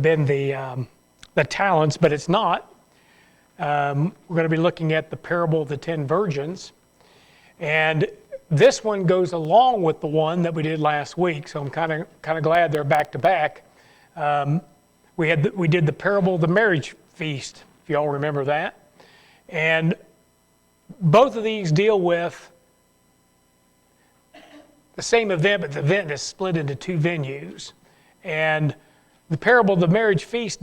have been the talents, but it's not. We're going to be looking at the parable of the 10 virgins. And this one goes along with the one that we did last week, so I'm kind of glad they're back to back. We did the parable of the marriage feast, if you all remember that. And both of these deal with the same event, but the event is split into two venues. And the parable of the marriage feast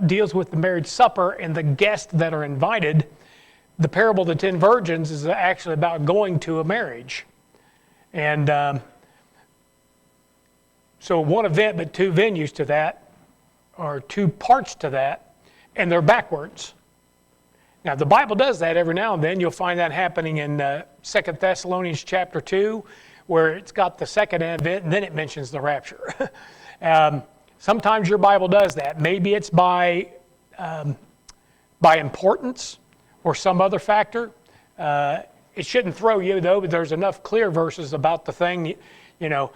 deals with the marriage supper and the guests that are invited. The parable of the 10 virgins is actually about going to a marriage. And so one event, but two venues to that, or two parts to that, and they're backwards. Now, the Bible does that every now and then. You'll find that happening in 2 Thessalonians chapter 2, where it's got the second advent, and then it mentions the rapture. Sometimes your Bible does that. Maybe it's by importance or some other factor. It shouldn't throw you, though, but there's enough clear verses about the thing. You know,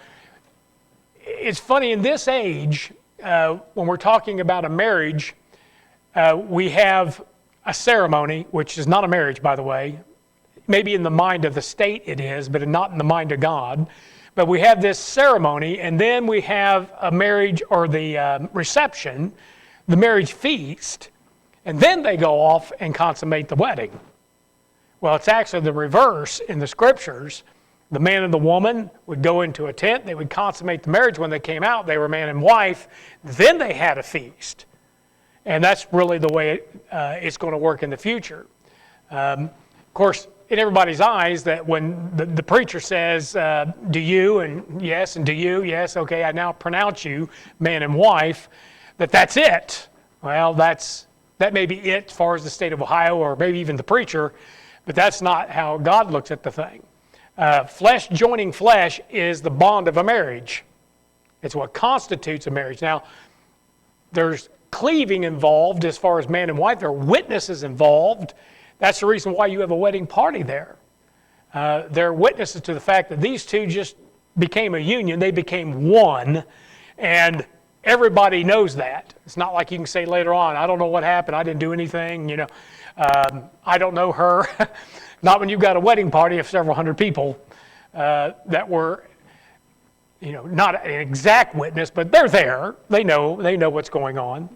it's funny, in this age, when we're talking about a marriage, we have a ceremony, which is not a marriage, by the way. Maybe in the mind of the state it is, but not in the mind of God. But we have this ceremony, and then we have a marriage, or the reception, the marriage feast, and then they go off and consummate the wedding. Well, it's actually the reverse in the scriptures. The man and the woman would go into a tent, they would consummate the marriage. When they came out, they were man and wife. Then they had a feast. And that's really the way it's going to work in the future. Of course, in everybody's eyes, that when the preacher says, do you, and yes, and do you, yes, okay, I now pronounce you man and wife, that's it. Well, that may be it as far as the state of Ohio, or maybe even the preacher, but that's not how God looks at the thing. Flesh joining flesh is the bond of a marriage. It's what constitutes a marriage. Now, there's cleaving involved as far as man and wife. There are witnesses involved. That's the reason why you have a wedding party there. They're witnesses to the fact that these two just became a union. They became one, and everybody knows that. It's not like you can say later on, I don't know what happened. I didn't do anything. I don't know her. Not when you've got a wedding party of several hundred people that were, not an exact witness, but they're there. They know what's going on.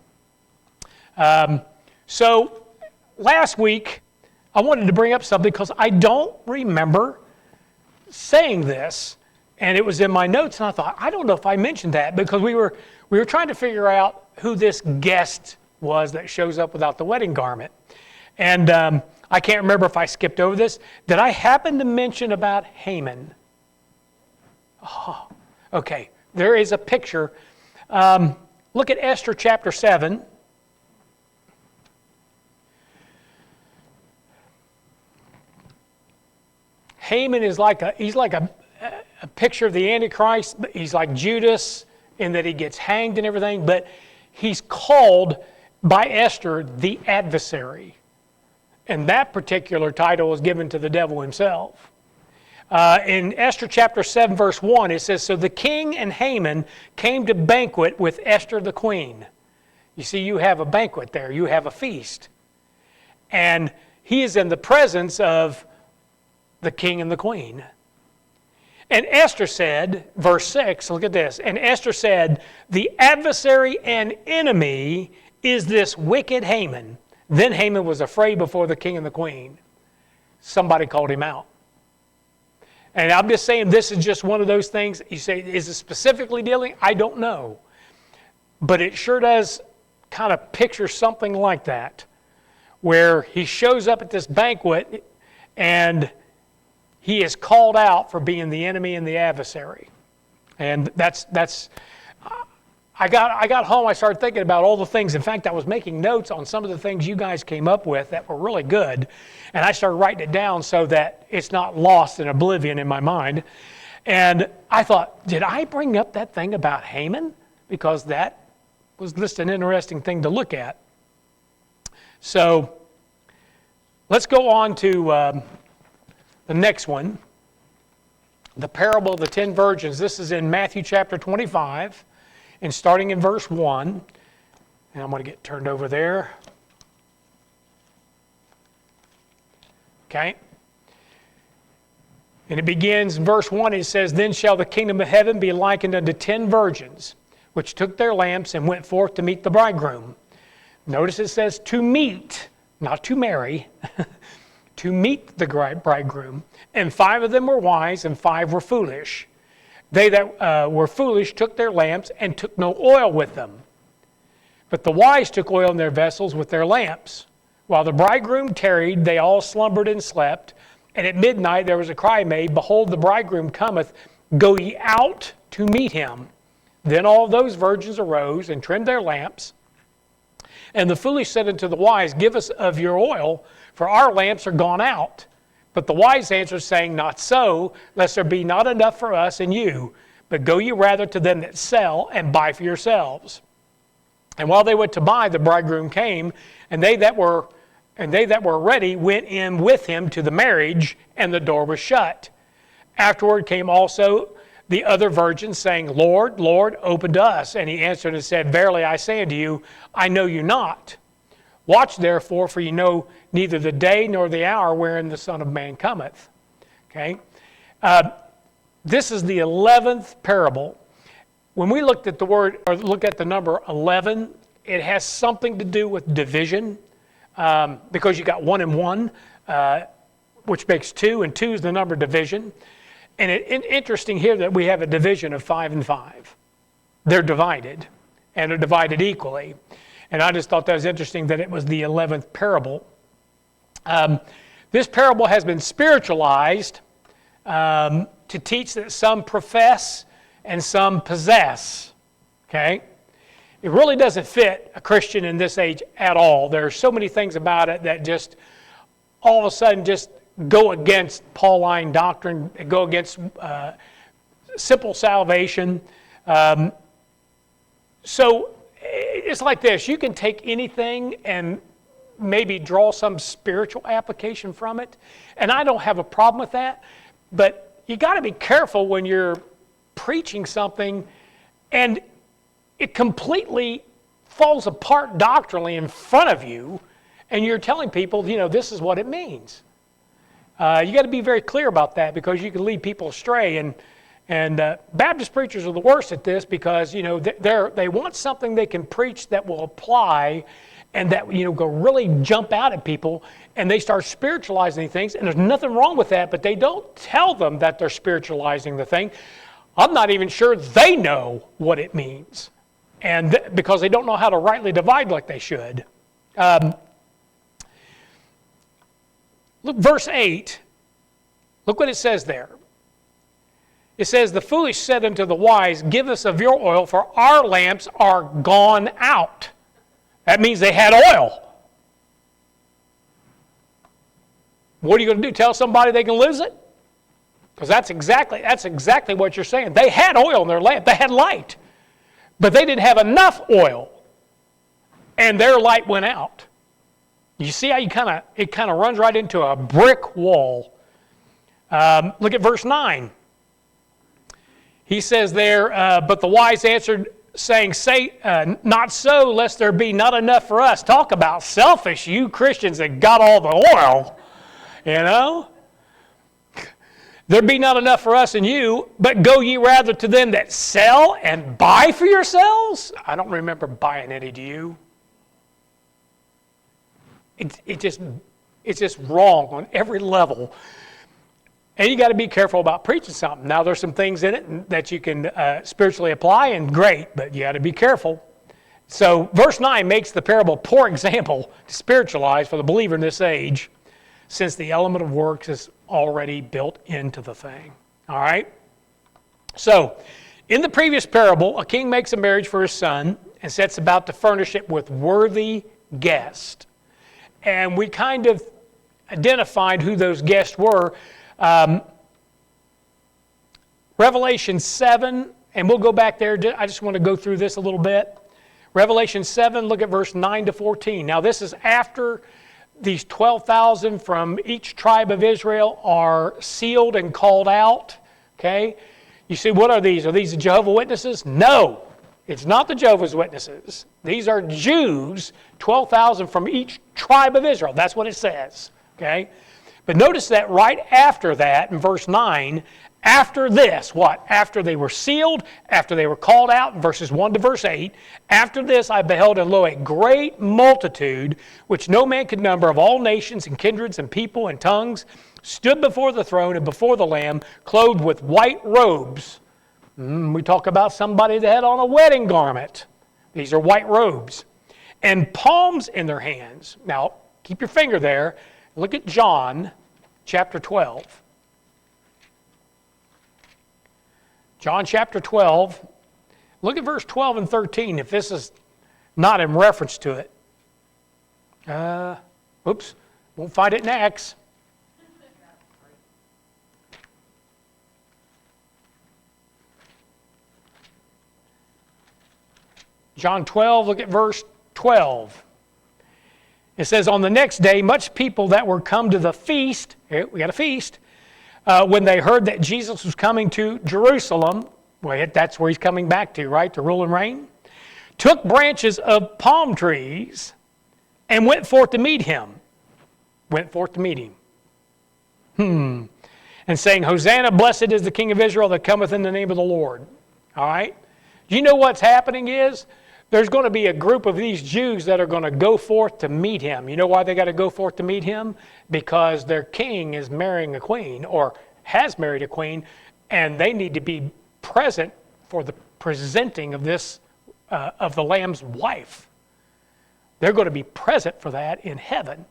So last week, I wanted to bring up something because I don't remember saying this, and it was in my notes, and I thought, I don't know if I mentioned that, because we were trying to figure out who this guest was that shows up without the wedding garment. And I can't remember if I skipped over this. Did I happen to mention about Haman? Oh, okay. There is a picture. Look at Esther chapter 7. Haman is he's like a picture of the Antichrist. He's like Judas in that he gets hanged and everything, but he's called by Esther the adversary. And that particular title is given to the devil himself. In Esther chapter 7, verse 1, it says, so the king and Haman came to banquet with Esther the queen. You see, you have a banquet there. You have a feast. And he is in the presence of the king and the queen. And Esther said, verse 6, look at this. And Esther said, the adversary and enemy is this wicked Haman. Then Haman was afraid before the king and the queen. Somebody called him out. And I'm just saying, this is just one of those things. You say, is it specifically dealing? I don't know. But it sure does kind of picture something like that, where he shows up at this banquet and he is called out for being the enemy and the adversary. And that's I got home, I started thinking about all the things. In fact, I was making notes on some of the things you guys came up with that were really good. And I started writing it down so that it's not lost in oblivion in my mind. And I thought, did I bring up that thing about Haman? Because that was just an interesting thing to look at. So let's go on to the next one, the parable of the 10 virgins. This is in Matthew chapter 25, and starting in verse 1. And I'm going to get turned over there. Okay. And it begins, verse 1, it says, Then shall the kingdom of heaven be likened unto 10 virgins, which took their lamps and went forth to meet the bridegroom. Notice it says to meet, not to marry, to meet the bridegroom. And 5 of them were wise, and 5 were foolish. They that were foolish took their lamps and took no oil with them. But the wise took oil in their vessels with their lamps. While the bridegroom tarried, they all slumbered and slept. And at midnight there was a cry made, Behold, the bridegroom cometh, go ye out to meet him. Then all those virgins arose and trimmed their lamps. And the foolish said unto the wise, Give us of your oil, for our lamps are gone out. But the wise answered, saying, Not so, lest there be not enough for us and you. But go ye rather to them that sell, and buy for yourselves. And while they went to buy, the bridegroom came, and they that were ready went in with him to the marriage, and the door was shut. Afterward came also the other virgins, saying, Lord, Lord, open to us. And he answered and said, Verily I say unto you, I know you not. Watch therefore, for you know neither the day nor the hour wherein the Son of Man cometh. Okay? This is the 11th parable. When we looked at the word, or look at the number 11, it has something to do with division, because you got 1 and 1, which makes 2, and 2 is the number of division. And interesting here that we have a division of 5 and 5. They're divided, and they're divided equally. And I just thought that was interesting that it was the 11th parable. This parable has been spiritualized to teach that some profess and some possess. Okay? It really doesn't fit a Christian in this age at all. There are so many things about it that just all of a sudden just go against Pauline doctrine, go against simple salvation. So it's like this. You can take anything and maybe draw some spiritual application from it. And I don't have a problem with that. But you got to be careful when you're preaching something and it completely falls apart doctrinally in front of you, and you're telling people, this is what it means. You got to be very clear about that, because you can lead people astray. And Baptist preachers are the worst at this, because they want something they can preach that will apply, and that go really jump out at people, and they start spiritualizing things. And there's nothing wrong with that, but they don't tell them that they're spiritualizing the thing. I'm not even sure they know what it means, and because they don't know how to rightly divide like they should. Look, verse 8. Look what it says there. It says, The foolish said unto the wise, Give us of your oil, for our lamps are gone out. That means they had oil. What are you going to do? Tell somebody they can lose it? Because that's exactly what you're saying. They had oil in their lamp. They had light. But they didn't have enough oil. And their light went out. You see how it kind of runs right into a brick wall. Look at verse 9. He says there, But the wise answered, saying, Say not so, lest there be not enough for us. Talk about selfish, you Christians that got all the oil. There be not enough for us and you, but go ye rather to them that sell and buy for yourselves. I don't remember buying any, do you? It's just wrong on every level. And you got to be careful about preaching something. Now there's some things in it that you can spiritually apply, and great, but you got to be careful. So verse 9 makes the parable a poor example to spiritualize for the believer in this age, since the element of works is already built into the thing. All right? So, in the previous parable, a king makes a marriage for his son and sets about to furnish it with worthy guests. And we kind of identified who those guests were. Revelation 7, and we'll go back there. I just want to go through this a little bit. Revelation 7, look at verse 9 to 14. Now, this is after these 12,000 from each tribe of Israel are sealed and called out. Okay? You see, what are these? Are these the Jehovah's Witnesses? No. It's not the Jehovah's Witnesses. These are Jews, 12,000 from each tribe of Israel. That's what it says, okay? But notice that right after that, in verse 9, after this, what? After they were sealed, after they were called out, verses 1 to verse 8, after this I beheld, and lo, a great multitude, which no man could number, of all nations and kindreds and people and tongues, stood before the throne and before the Lamb, clothed with white robes. We talk about somebody that had on a wedding garment. These are white robes. And palms in their hands. Now, keep your finger there. Look at John chapter 12. John chapter 12. Look at verse 12 and 13 if this is not in reference to it. Oops, won't find it next. John 12, look at verse 12. It says, on the next day, much people that were come to the feast, here, we got a feast, when they heard that Jesus was coming to Jerusalem, well, that's where he's coming back to, right, to rule and reign, took branches of palm trees and went forth to meet him. Went forth to meet him. And saying, Hosanna, blessed is the King of Israel that cometh in the name of the Lord. All right? Do you know what's happening is? There's going to be a group of these Jews that are going to go forth to meet him. You know why they got to go forth to meet him? Because their king is marrying a queen or has married a queen, and they need to be present for the presenting of this of the Lamb's wife. They're going to be present for that in heaven.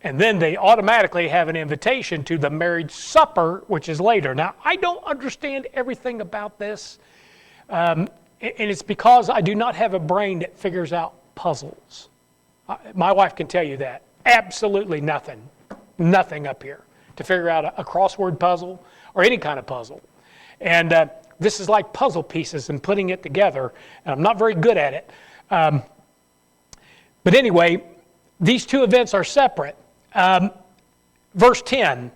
And then they automatically have an invitation to the marriage supper, which is later. Now, I don't understand everything about this. And it's because I do not have a brain that figures out puzzles. My wife can tell you that. Absolutely nothing. Nothing up here to figure out a crossword puzzle or any kind of puzzle. And this is like puzzle pieces and putting it together. And I'm not very good at it. But anyway, these two events are separate. Verse 10,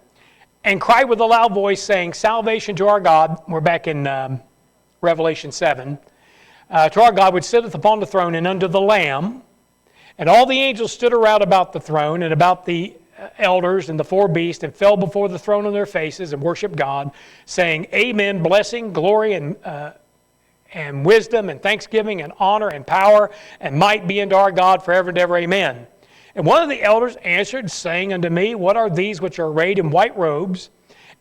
and cried with a loud voice, saying, salvation to our God. We're back in Revelation 7. To our God which sitteth upon the throne and unto the Lamb. And all the angels stood around about the throne and about the elders and the four beasts, and fell before the throne on their faces and worshiped God, saying, Amen, blessing, glory, and wisdom, and thanksgiving, and honor, and power, and might be unto our God forever and ever. Amen. And one of the elders answered, saying unto me, what are these which are arrayed in white robes,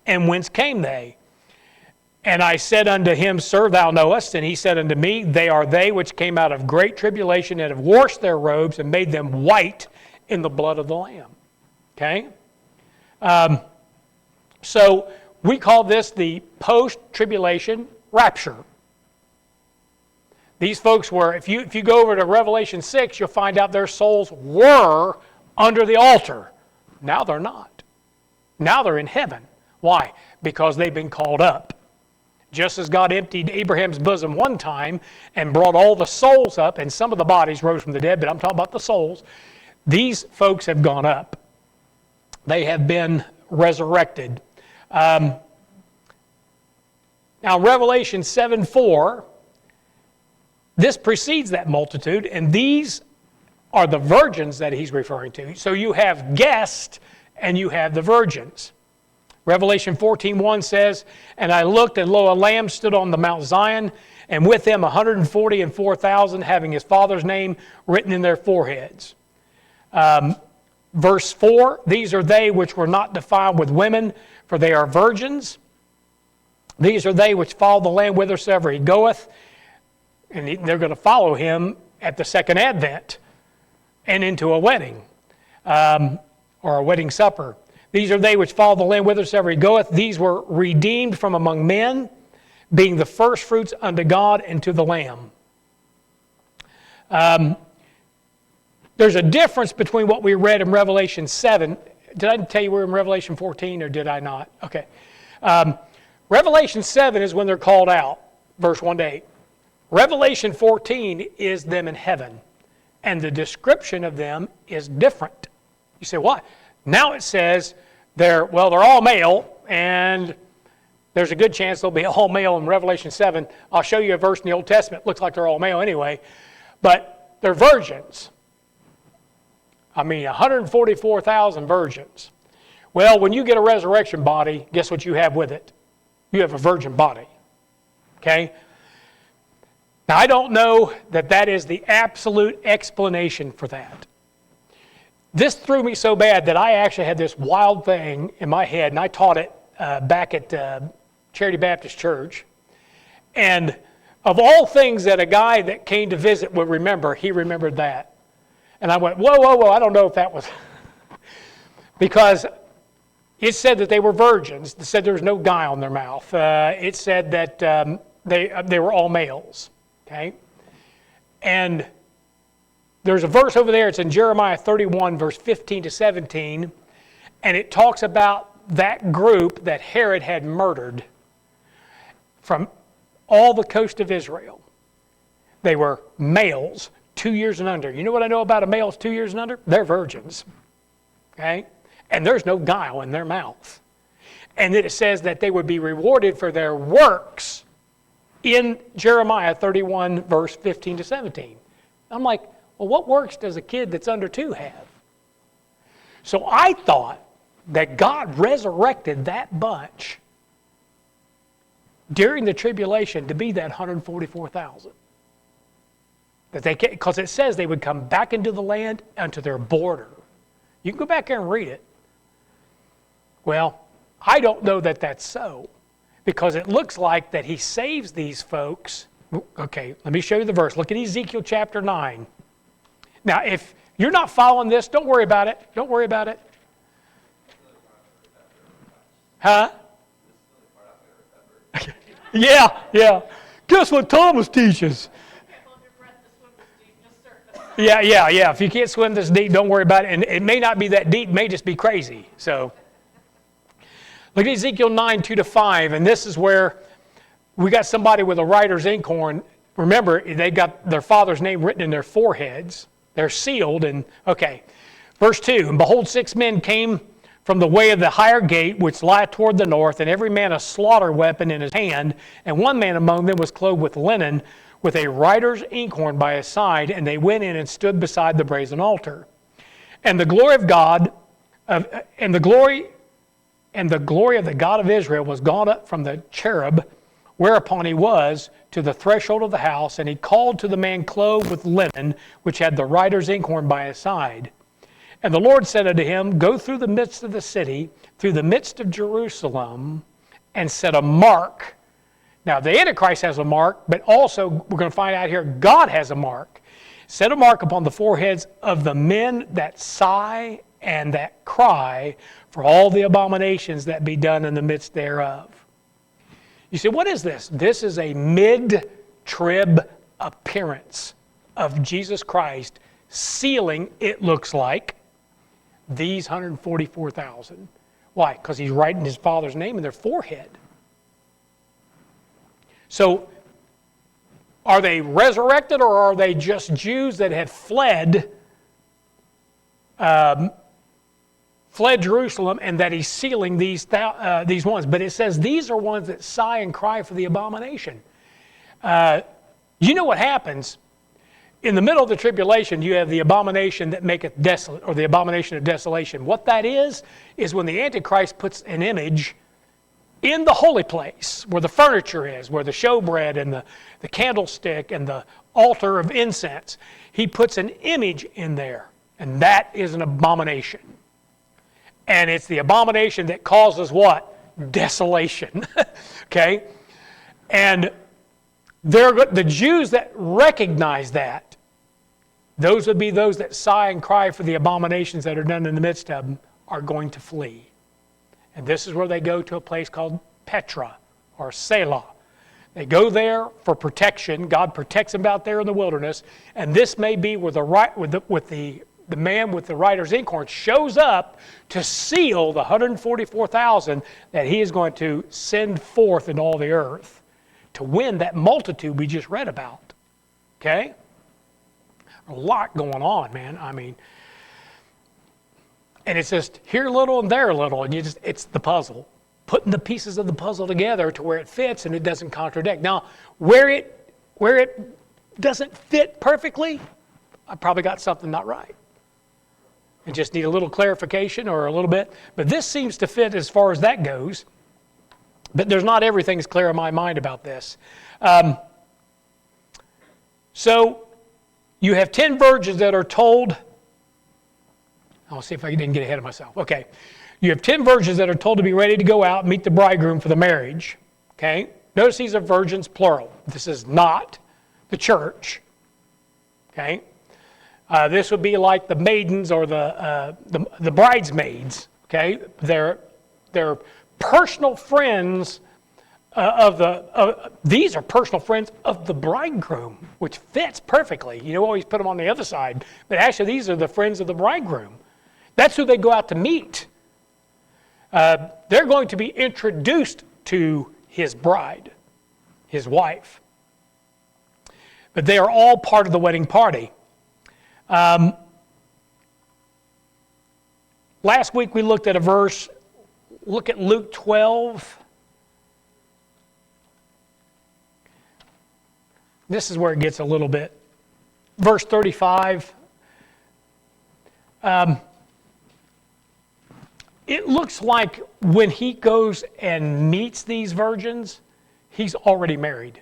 and whence came they? And I said unto him, Sir, thou knowest. And he said unto me, They are they which came out of great tribulation and have washed their robes and made them white in the blood of the Lamb. Okay? So we call this the post-tribulation rapture. These folks were, if you go over to Revelation 6, you'll find out their souls were under the altar. Now they're not. Now they're in heaven. Why? Because they've been called up. Just as God emptied Abraham's bosom one time and brought all the souls up, and some of the bodies rose from the dead, but I'm talking about the souls, these folks have gone up. They have been resurrected. Now, Revelation 7:4, this precedes that multitude, and these are the virgins that he's referring to. So you have guests and you have the virgins. Revelation 14:1 says, And I looked, and lo, a lamb stood on the Mount Zion, and with him 144,000, having his father's name written in their foreheads. Verse 4, These are they which were not defiled with women, for they are virgins. These are they which follow the Lamb whithersoever he goeth. And they're going to follow him at the second advent and into a wedding or a wedding supper. These are they which follow the Lamb whithersoever he goeth. These were redeemed from among men, being the first fruits unto God and to the Lamb. There's a difference between what we read in Revelation 7. Did I tell you we're in Revelation 14 or did I not? Okay. Revelation 7 is when they're called out, verse 1 to 8. Revelation 14 is them in heaven, and the description of them is different. You say, what? Now it says they're all male, and There's a good chance they'll be all male in Revelation 7. I'll show you a verse in the Old Testament. Looks like they're all male anyway. But they're virgins. I mean, 144,000 virgins. Well, when you get a resurrection body, guess what you have with it? You have a virgin body. Okay? Now, I don't know that that is the absolute explanation for that. This threw me so bad that I actually had this wild thing in my head, and I taught it back at Charity Baptist Church. And of all things that a guy that came to visit would remember, he remembered that. And I went, whoa, whoa, whoa, I don't know if that was... because it said that they were virgins. It said there was no guile in their mouth. It said that they were all males. Okay? And there's a verse over there, it's in Jeremiah 31, verse 15 to 17, and it talks about that group that Herod had murdered from all the coast of Israel. They were males, 2 years and under. You know what I know about a male 2 years and under? They're virgins. Okay? And there's no guile in their mouth. And then it says that they would be rewarded for their works in Jeremiah 31, verse 15 to 17. I'm like, well, what works does a kid that's under 2 have? So I thought that God resurrected that bunch during the tribulation to be that 144,000. That they, because it says they would come back into the land unto their border. You can go back there and read it. Well, I don't know that that's so, because it looks like that he saves these folks. Okay, let me show you the verse. Look at Ezekiel chapter 9. Now, if you're not following this, don't worry about it. Don't worry about it. Huh? Yeah. Guess what Thomas teaches? Yeah. If you can't swim this deep, don't worry about it. And it may not be that deep. It may just be crazy. So, look at Ezekiel 9, 2 to 5. And this is where we got somebody with a writer's inkhorn. Remember, they got their father's name written in their foreheads. They're sealed. And okay, verse 2. And behold, 6 men came from the way of the higher gate, which lieth toward the north, and every man a slaughter weapon in his hand. And one man among them was clothed with linen, with a writer's inkhorn by his side. And they went in and stood beside the brazen altar. And the glory of God, and the glory of the God of Israel was gone up from the cherub, whereupon he was, to the threshold of the house, and he called to the man clothed with linen, which had the writer's inkhorn by his side. And the Lord said unto him, Go through the midst of the city, through the midst of Jerusalem, and set a mark. Now, the Antichrist has a mark, but also, we're going to find out here, God has a mark. Set a mark upon the foreheads of the men that sigh and that cry for all the abominations that be done in the midst thereof. You say, what is this? This is a mid-trib appearance of Jesus Christ sealing, it looks like, these 144,000. Why? Because he's writing his Father's name in their forehead. So, are they resurrected, or are they just Jews that had fled Jerusalem, and that he's sealing these ones? But it says these are ones that sigh and cry for the abomination. You know what happens? In the middle of the tribulation, you have the abomination that maketh desolate, or the abomination of desolation. What that is when the Antichrist puts an image in the holy place, where the furniture is, where the showbread and the candlestick and the altar of incense. He puts an image in there, and that is an abomination. And it's the abomination that causes what? Desolation. Okay? And the Jews that recognize that, those would be those that sigh and cry for the abominations that are done in the midst of them, are going to flee. And this is where they go to a place called Petra or Selah. They go there for protection. God protects them out there in the wilderness. And this may be where the man with the writer's inkhorn shows up to seal the 144,000 that he is going to send forth in all the earth to win that multitude we just read about. Okay? A lot going on, man. I mean, and it's just here a little and there a little, and it's the puzzle. putting the pieces of the puzzle together to where it fits and it doesn't contradict. Now, where it doesn't fit perfectly, I probably got something not right. I just need a little clarification or a little bit. But this seems to fit as far as that goes. But there's not everything's clear in my mind about this. So you have 10 virgins that are told. I'll see if I didn't get ahead of myself. Okay. You have 10 virgins that are told to be ready to go out and meet the bridegroom for the marriage. Okay. Notice these are virgins plural. This is not the church. Okay. This would be like the maidens or the bridesmaids. Okay. They're personal friends these are personal friends of the bridegroom, which fits perfectly. You always put them on the other side, but actually these are the friends of the bridegroom. That's who they go out to meet. They're going to be introduced to his bride, his wife. But they are all part of the wedding party. Last week we looked at a verse. Look at Luke 12. This is where it gets a little bit. Verse 35. It looks like when he goes and meets these virgins, he's already married.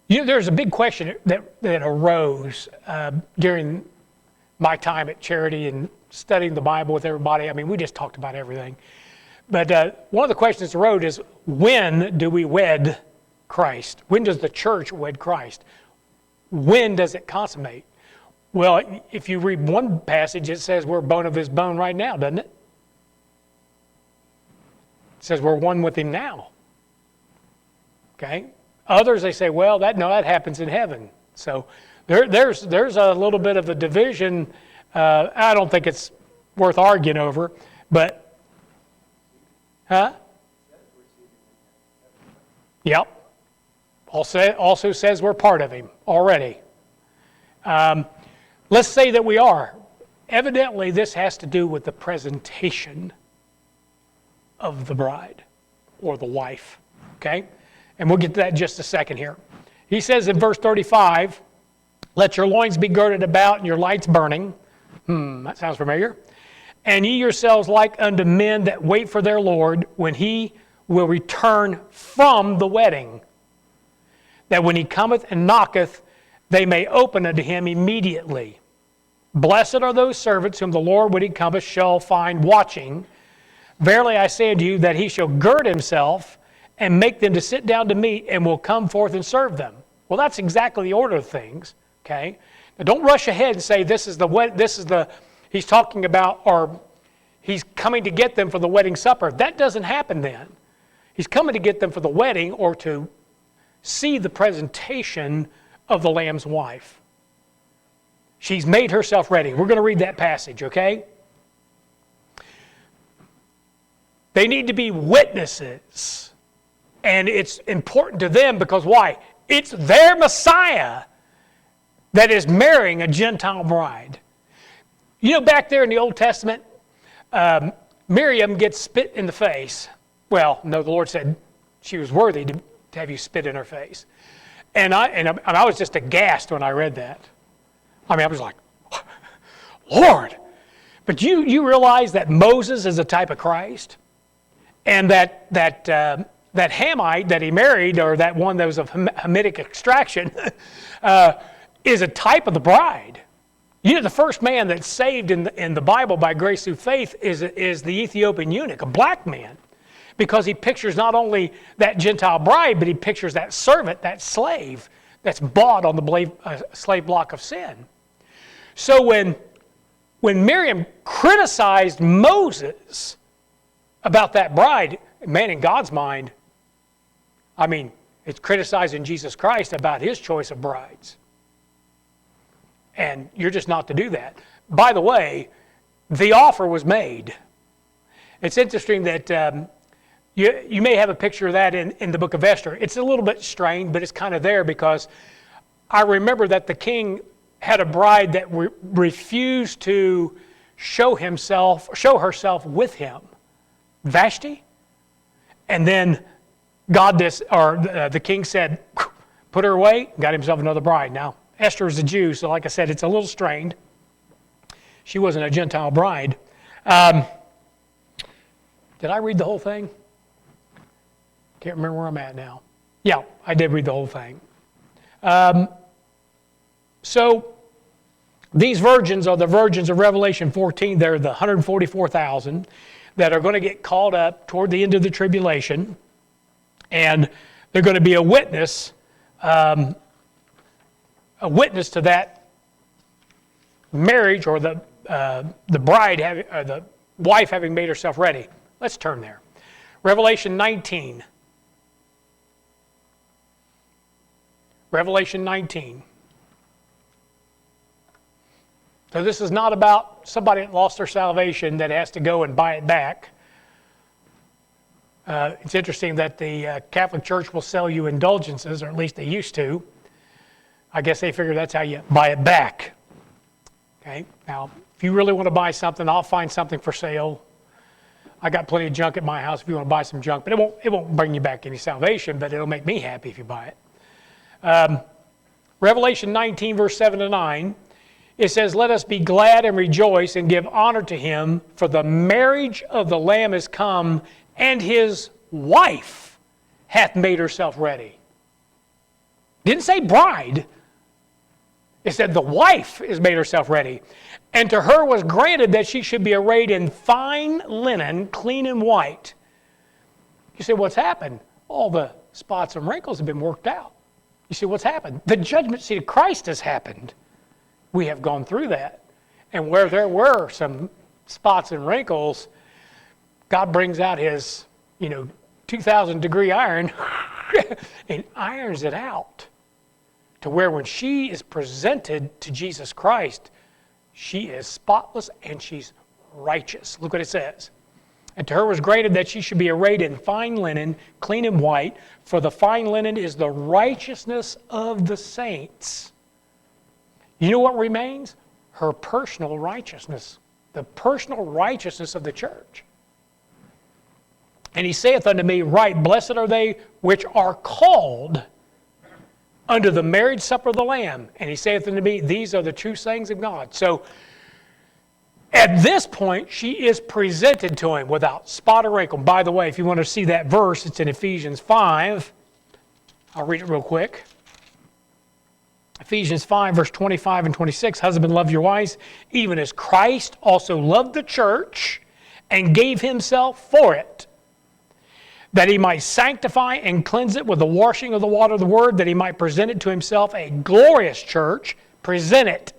There's a big question that arose during my time at Charity and studying the Bible with everybody. I mean, we just talked about everything. But one of the questions that arose is, when do we wed Christ? When does the church wed Christ? When does it consummate? Well, if you read one passage, it says we're bone of his bone right now, doesn't it? It says we're one with him now. Okay? Others, they say, well, that happens in heaven. So there's a little bit of a division. I don't think it's worth arguing over, but Yep. Also says we're part of him already. Let's say that we are. Evidently, this has to do with the presentation of the bride or the wife. Okay? And we'll get to that in just a second here. He says in verse 35, let your loins be girded about and your lights burning. That sounds familiar. And ye yourselves like unto men that wait for their Lord when he will return from the wedding, that when he cometh and knocketh, they may open unto him immediately. Blessed are those servants whom the Lord, when he cometh, shall find watching. Verily I say unto you that he shall gird himself and make them to sit down to meat, and will come forth and serve them. Well, that's exactly the order of things. Okay, now don't rush ahead and say he's talking about, or he's coming to get them for the wedding supper. That doesn't happen then. He's coming to get them for the wedding or to see the presentation of the Lamb's wife. She's made herself ready. We're going to read that passage, okay? They need to be witnesses. And it's important to them because why? It's their Messiah that is marrying a Gentile bride. Back there in the Old Testament, Miriam gets spit in the face. Well, no, the Lord said she was worthy to have you spit in her face. And I was just aghast when I read that. I mean, I was like, Lord. But you realize that Moses is a type of Christ? And that Hamite that he married, or that one that was of Hamitic extraction, is a type of the bride. The first man that's saved in the Bible by grace through faith is the Ethiopian eunuch, a black man, because he pictures not only that Gentile bride, but he pictures that servant, that slave that's bought on the slave block of sin. So when Miriam criticized Moses about that bride, man, in God's mind, I mean, it's criticizing Jesus Christ about his choice of brides. And you're just not to do that. By the way, the offer was made. It's interesting that you may have a picture of that in the book of Esther. It's a little bit strained, but it's kind of there because I remember that the king had a bride that refused to show herself with him? Vashti? And then the king said, put her away, got himself another bride. Now, Esther is a Jew, so like I said, it's a little strained. She wasn't a Gentile bride. Did I read the whole thing? Can't remember where I'm at now. Yeah, I did read the whole thing. So these virgins are the virgins of Revelation 14. They're the 144,000 that are going to get called up toward the end of the tribulation, and they're going to be a witness to that marriage, or the bride or the wife having made herself ready. Let's turn there. Revelation 19. Revelation 19. So this is not about somebody that lost their salvation that has to go and buy it back. It's interesting that the Catholic Church will sell you indulgences, or at least they used to. I guess they figure that's how you buy it back. Okay. Now, if you really want to buy something, I'll find something for sale. I got plenty of junk at my house if you want to buy some junk, but it won't bring you back any salvation, but it'll make me happy if you buy it. Revelation 19, verse 7 to 9, it says, "Let us be glad and rejoice and give honor to him, for the marriage of the Lamb is come, and his wife hath made herself ready." Didn't say bride. It said the wife has made herself ready. "And to her was granted that she should be arrayed in fine linen, clean and white." You say, what's happened? All the spots and wrinkles have been worked out. You see, what's happened? The judgment seat of Christ has happened. We have gone through that. And where there were some spots and wrinkles, God brings out his, 2,000 degree iron and irons it out to where when she is presented to Jesus Christ, she is spotless and she's righteous. Look what it says. "And to her was granted that she should be arrayed in fine linen, clean and white, for the fine linen is the righteousness of the saints." You know what remains? Her personal righteousness, the personal righteousness of the church. "And he saith unto me, Right, blessed are they which are called unto the marriage supper of the Lamb. And he saith unto me, These are the true sayings of God." So at this point, she is presented to him without spot or wrinkle. By the way, if you want to see that verse, it's in Ephesians 5. I'll read it real quick. Ephesians 5, verse 25 and 26. "Husband, love your wives, even as Christ also loved the church and gave himself for it, that he might sanctify and cleanse it with the washing of the water of the word, that he might present it to himself a glorious church." Present it.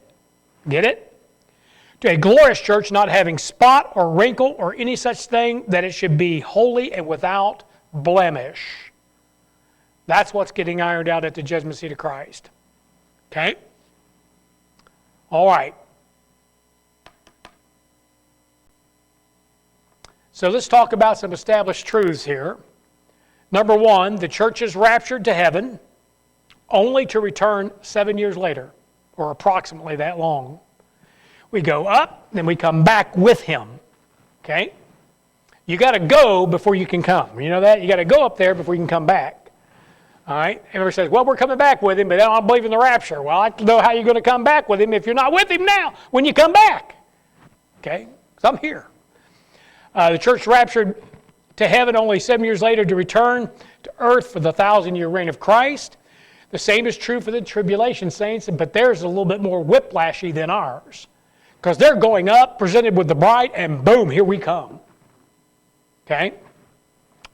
Get it? "To a glorious church, not having spot or wrinkle or any such thing, that it should be holy and without blemish." That's what's getting ironed out at the judgment seat of Christ. Okay? All right. So let's talk about some established truths here. Number one, the church is raptured to heaven only to return 7 years later, or approximately that long. We go up, then we come back with him. Okay? You got to go before you can come. You know that? You got to go up there before you can come back. All right? Everybody says, well, we're coming back with him, but I don't believe in the rapture. Well, I like to know how you're going to come back with him if you're not with him now when you come back. Okay? Because I'm here. The church raptured to heaven only 7 years later to return to earth for the 1,000-year reign of Christ. The same is true for the tribulation saints, but theirs is a little bit more whiplashy than ours. Because they're going up, presented with the bride, and boom, here we come. Okay?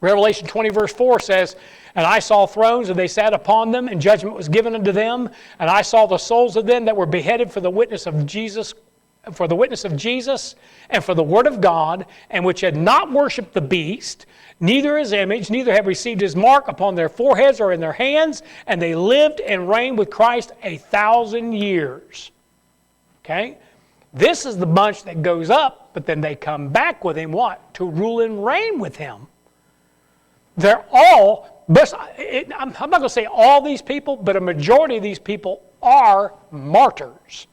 Revelation 20, verse 4 says, "And I saw thrones, and they sat upon them, and judgment was given unto them. And I saw the souls of them that were beheaded for the witness of Jesus, and for the word of God, and which had not worshipped the beast, neither his image, neither have received his mark upon their foreheads or in their hands, and they lived and reigned with Christ 1,000 years." Okay? This is the bunch that goes up, but then they come back with him, what? To rule and reign with him. They're all, I'm not going to say all these people, but a majority of these people are martyrs.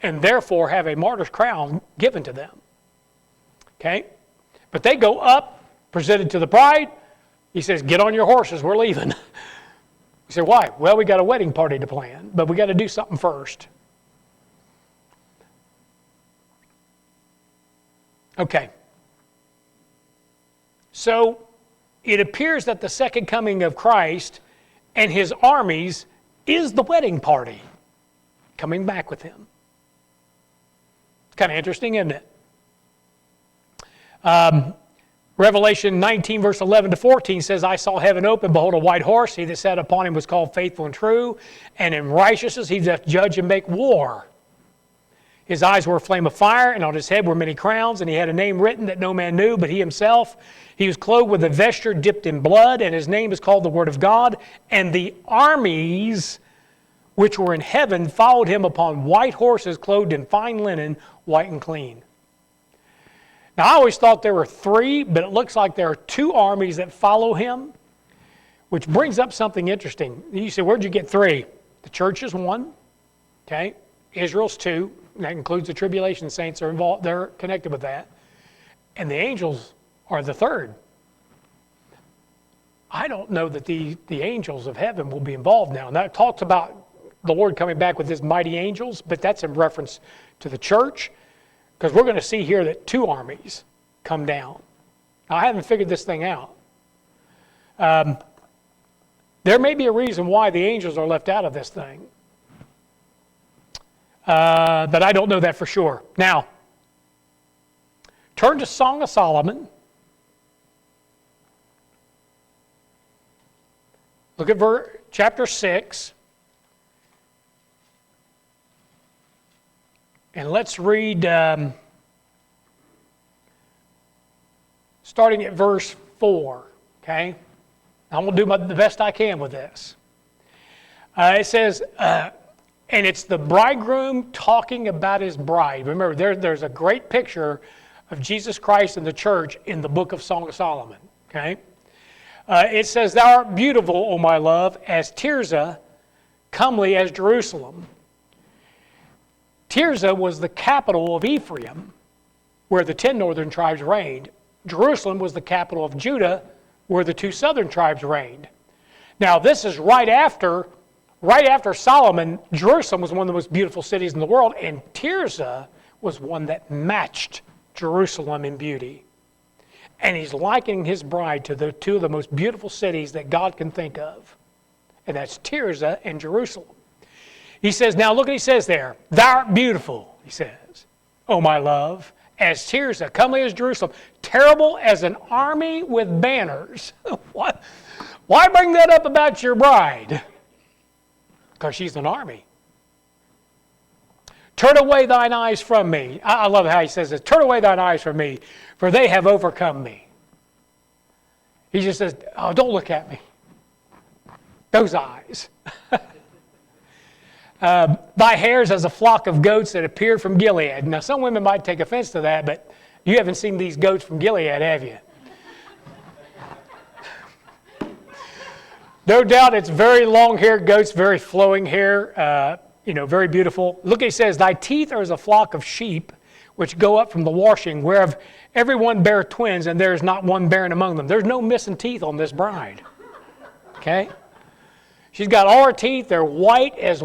and therefore have a martyr's crown given to them. Okay? But they go up, presented to the bride. He says, get on your horses, we're leaving. You say, why? Well, we got a wedding party to plan, but we got to do something first. Okay. So it appears that the second coming of Christ and his armies is the wedding party coming back with him. Kind of interesting, isn't it? Revelation 19, verse 11 to 14 says, I saw heaven open, behold, a white horse. He that sat upon him was called Faithful and True, and in righteousness he doth judge and make war. His eyes were a flame of fire, and on his head were many crowns, and he had a name written that no man knew but he himself. He was clothed with a vesture dipped in blood, and his name is called the Word of God. And the armies which were in heaven followed him upon white horses, clothed in fine linen, white and clean. Now, I always thought there were three, but it looks like there are two armies that follow him, which brings up something interesting. You say, where'd you get three? The church is one, okay? Israel's two. That includes the tribulation saints are involved. They're connected with that. And the angels are the third. I don't know that the angels of heaven will be involved now. And that talks about the Lord coming back with his mighty angels, but that's in reference to the church, because we're going to see here that two armies come down. Now, I haven't figured this thing out. There may be a reason why the angels are left out of this thing. But I don't know that for sure. Now, turn to Song of Solomon. Look at chapter 6. And let's read, starting at verse 4, okay? I'm going to do the best I can with this. It says, and it's the bridegroom talking about his bride. Remember, there's a great picture of Jesus Christ and the church in the book of Song of Solomon, okay? It says, thou art beautiful, O my love, as Tirzah, comely as Jerusalem. Tirzah was the capital of Ephraim, where the 10 northern tribes reigned. Jerusalem was the capital of Judah, where the 2 southern tribes reigned. Now, this is right after Solomon. Jerusalem was one of the most beautiful cities in the world, and Tirzah was one that matched Jerusalem in beauty. And he's likening his bride to the 2 of the most beautiful cities that God can think of, and that's Tirzah and Jerusalem. He says, now look what he says there. Thou art beautiful, he says, O my love, as Tirzah, comely as Jerusalem, terrible as an army with banners. What? Why bring that up about your bride? Because she's an army. Turn away thine eyes from me. I love how he says this. Turn away thine eyes from me, for they have overcome me. He just says, oh, don't look at me. Those eyes. Thy hairs as a flock of goats that appeared from Gilead. Now, some women might take offense to that, but you haven't seen these goats from Gilead, have you? No doubt it's very long-haired goats, very flowing hair, very beautiful. Look, he says, thy teeth are as a flock of sheep which go up from the washing, whereof every one bear twins, and there is not one barren among them. There's no missing teeth on this bride. Okay? She's got all her teeth. They're white as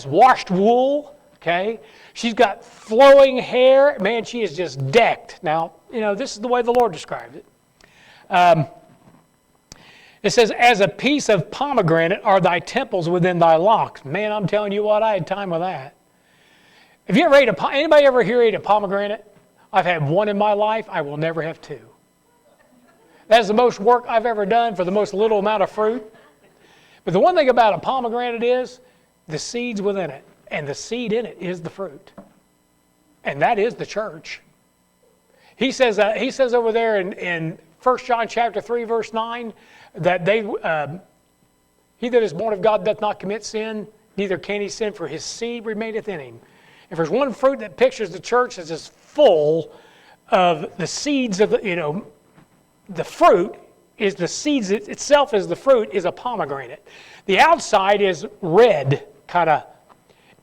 washed wool. Okay? She's got flowing hair. Man, she is just decked. Now, this is the way the Lord described it. It says, as a piece of pomegranate are thy temples within thy locks. Man, I'm telling you what, I had time with that. Have you ever anybody ever here ate a pomegranate? I've had one in my life. I will never have two. That's the most work I've ever done for the most little amount of fruit. But the one thing about a pomegranate is the seeds within it. And the seed in it is the fruit. And that is the church. He says over there in 1 John chapter 3, verse 9, that he that is born of God doth not commit sin, neither can he sin, for his seed remaineth in him. If there's one fruit that pictures the church as is full of the seeds of the fruit, is the seeds itself is the fruit, is a pomegranate. The outside is red, kind of.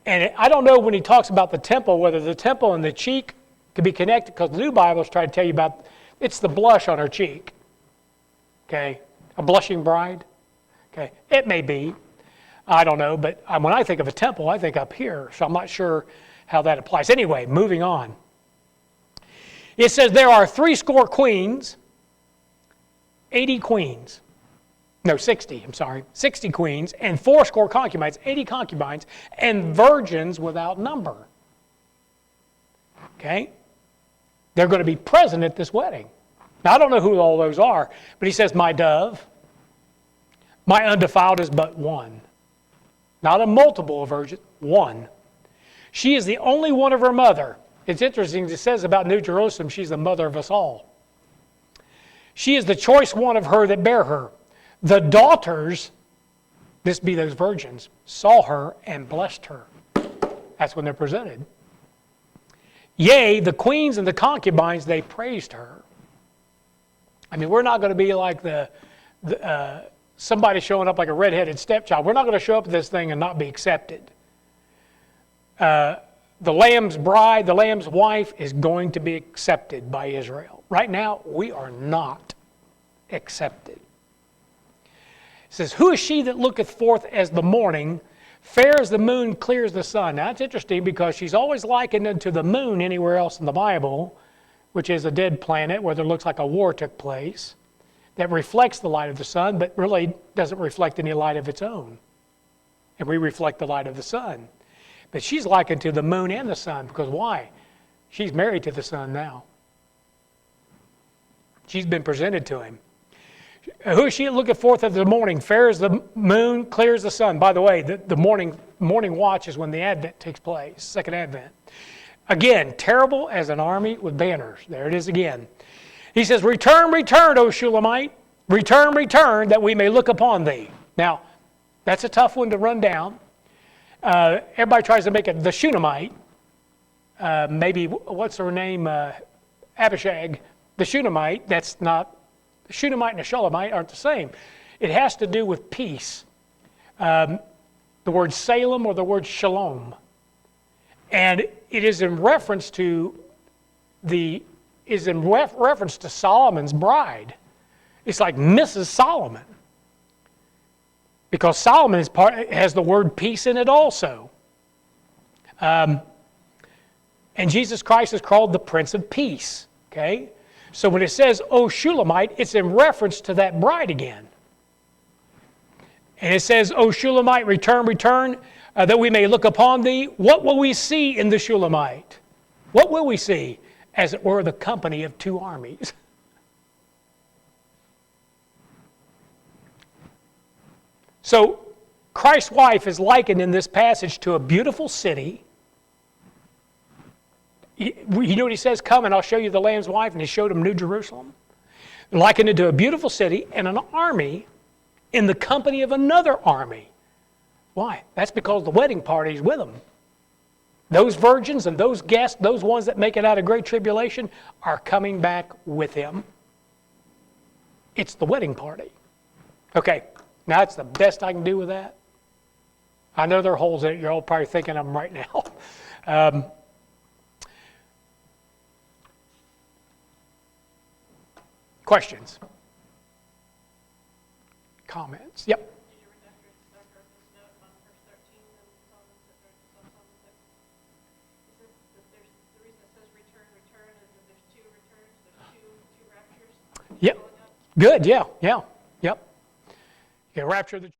And I don't know when he talks about the temple, whether the temple and the cheek could be connected, because the New Bibles try to tell you about, it's the blush on her cheek. Okay? A blushing bride. Okay? It may be. I don't know, but when I think of a temple, I think up here, so I'm not sure how that applies. Anyway, moving on. It says there are 80 queens. No, 60, I'm sorry. 60 queens and 80 concubines, 80 concubines, and virgins without number. Okay? They're going to be present at this wedding. Now, I don't know who all those are, but he says, my dove, my undefiled is but one. Not a multiple of virgins, one. She is the only one of her mother. It's interesting, it says about New Jerusalem, she's the mother of us all. She is the choice one of her that bare her. The daughters, this be those virgins, saw her and blessed her. That's when they're presented. Yea, the queens and the concubines, they praised her. I mean, we're not going to be like somebody showing up like a redheaded stepchild. We're not going to show up at this thing and not be accepted. The Lamb's bride, the Lamb's wife is going to be accepted by Israel. Right now, we are not accepted. It says, who is she that looketh forth as the morning, fair as the moon, clear as the sun? Now, that's interesting because she's always likened unto the moon anywhere else in the Bible, which is a dead planet where there looks like a war took place, that reflects the light of the sun, but really doesn't reflect any light of its own. And we reflect the light of the sun. But she's likened to the moon and the sun, because why? She's married to the sun now. She's been presented to him. Who is she that looketh forth as the morning, fair as the moon, clear as the sun? By the way, the morning watch is when the Advent takes place, second Advent. Again, terrible as an army with banners. There it is again. He says, return, return, O Shulamite. Return, return, that we may look upon thee. Now, that's a tough one to run down. Everybody tries to make it the Shunammite. Maybe, what's her name? Abishag. The Shunammite, that's not, the Shunammite and the Shulamite aren't the same. It has to do with peace. The word Salem or the word Shalom. And it is in reference to reference to Solomon's bride. It's like Mrs. Solomon. Because Solomon has the word peace in it also. And Jesus Christ is called the Prince of Peace. Okay? So when it says, O Shulamite, it's in reference to that bride again. And it says, O Shulamite, return, return, that we may look upon thee. What will we see in the Shulamite? What will we see? As it were, the company of two armies. So Christ's wife is likened in this passage to a beautiful city. You know what he says? Come and I'll show you the Lamb's wife. And he showed him New Jerusalem. Likened it to a beautiful city and an army in the company of another army. Why? That's because the wedding party is with them. Those virgins and those guests, those ones that make it out of great tribulation, are coming back with him. It's the wedding party. Okay, now that's the best I can do with that. I know there are holes in it. You're all probably thinking of them right now. Questions? Comments? Yep. Did you read after Purpose note on verse 13 and Psalms that it says that there's the reason it says return, return is that there's two returns, there's two raptures. Yep. Good, yeah. Yep. Yeah, rapture the